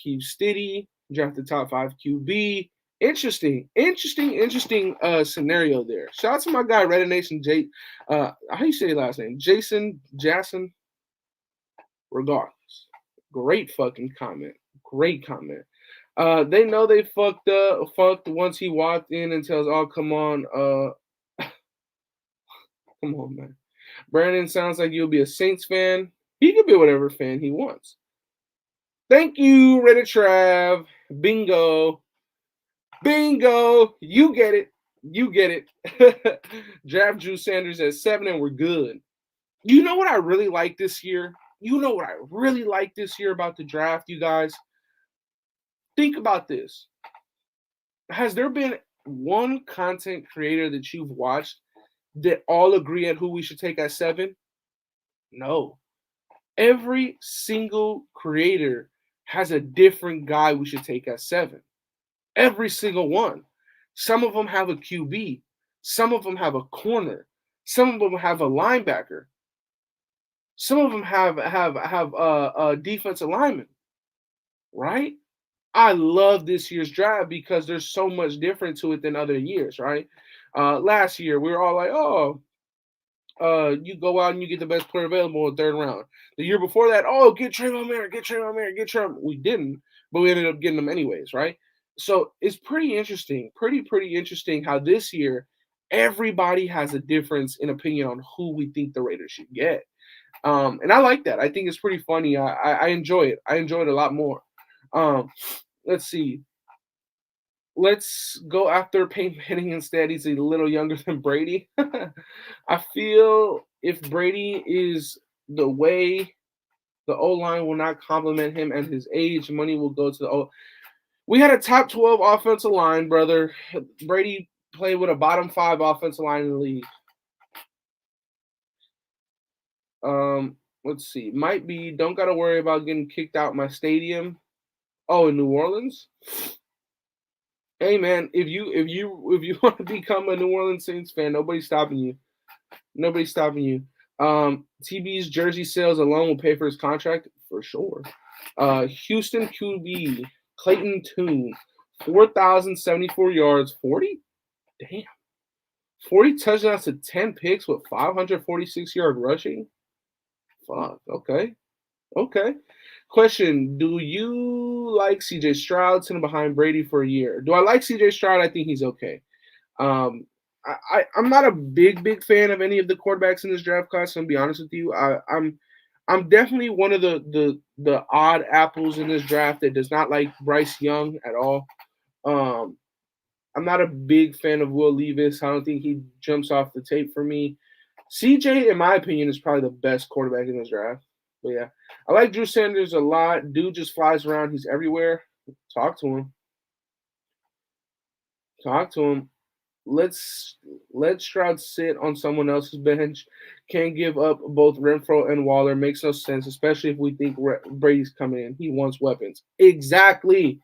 Keep steady, draft the top 5 QB. Interesting scenario there. Shout out to my guy, Reddit Nation, how you say your last name? Jason. Regardless, great fucking comment. Great comment. They know they fucked once he walked in and tells, "Oh, come on, come on, man." Brandon sounds like you'll be a Saints fan. He could be whatever fan he wants. Thank you, Reddit Trav. Bingo. You get it. Draft Drew Sanders at 7 and we're good. You know what I really like this year? About the draft, you guys? Think about this. Has there been one content creator that you've watched that all agree at who we should take at 7? No. Every single creator has a different guy we should take at 7. Every single one. Some of them have a QB. Some of them have a corner. Some of them have a linebacker. Some of them have a defensive lineman, right? I love this year's draft because there's so much different to it than other years, right? Last year, we were all like, you go out and you get the best player available in the 3rd round. The year before that, get Trayvon Merritt. We didn't, but we ended up getting them anyways, right? So it's pretty interesting, pretty interesting how this year everybody has a difference in opinion on who we think the Raiders should get. And I like that. I think it's pretty funny. I enjoy it. I enjoy it a lot more. Let's see. Let's go after Peyton Manning instead. He's a little younger than Brady. I feel if Brady is the way, the O-line will not compliment him at his age. Money will go to the O. We had a top 12 offensive line, brother. Brady played with a bottom 5 offensive line in the league. Let's see. Might be. Don't gotta worry about getting kicked out my stadium. Oh, in New Orleans. Hey man, if you want to become a New Orleans Saints fan, nobody's stopping you. TB's jersey sales alone will pay for his contract for sure. Houston QB Clayton Tune, 4,074 yards, 40. Damn. 40 touchdowns to 10 picks with 546 yard rushing. Fuck. Okay. Question: do you like CJ Stroud sitting behind Brady for a year? Do I like CJ Stroud? I think he's okay. I'm not a big fan of any of the quarterbacks in this draft class. I'm gonna be honest with you. I'm definitely one of the odd apples in this draft that does not like Bryce Young at all. I'm not a big fan of Will Levis. I don't think he jumps off the tape for me. CJ, in my opinion, is probably the best quarterback in this draft. But yeah, I like Drew Sanders a lot. Dude just flies around. He's everywhere. Talk to him. Let's let Stroud sit on someone else's bench. Can't give up both Renfrow and Waller. Makes no sense, especially if we think Brady's coming in. He wants weapons. Exactly.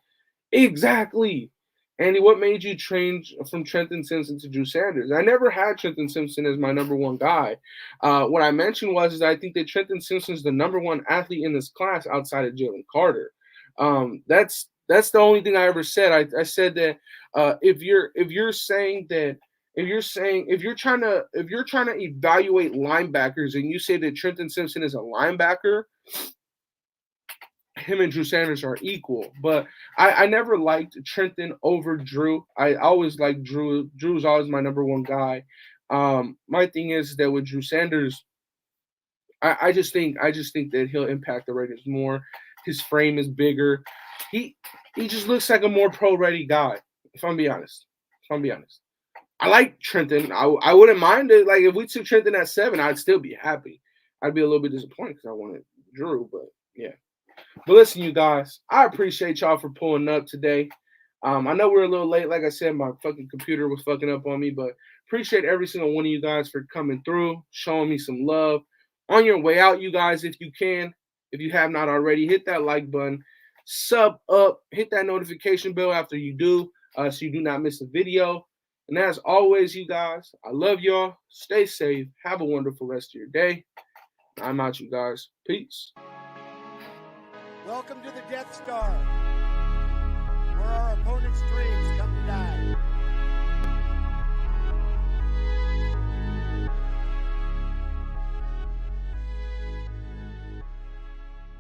Andy, what made you change from Trenton Simpson to Drew Sanders? I never had Trenton Simpson as my number one guy. What I mentioned was I think that Trenton Simpson is the number one athlete in this class outside of Jalen Carter. That's the only thing I ever said. I said that if you're trying to evaluate linebackers and you say that Trenton Simpson is a linebacker, him and Drew Sanders are equal, but I never liked Trenton over Drew. I always liked Drew. Drew's always my number one guy. My thing is that with Drew Sanders, I just think that he'll impact the Raiders more. His frame is bigger. He just looks like a more pro-ready guy. If I'm being honest. I like Trenton. I wouldn't mind it. Like, if we took Trenton at 7, I'd still be happy. I'd be a little bit disappointed because I wanted Drew, but yeah. But listen, you guys, I appreciate y'all for pulling up today. I know we're a little late. Like I said, my fucking computer was fucking up on me, but appreciate every single one of you guys for coming through, showing me some love. On your way out, you guys, if you can, if you have not already, hit that like button, sub up, hit that notification bell after you do, so you do not miss a video. And as always, you guys, I love y'all. Stay safe. Have a wonderful rest of your day. I'm out, you guys. Peace. Welcome to the Death Star, where our opponent's dreams come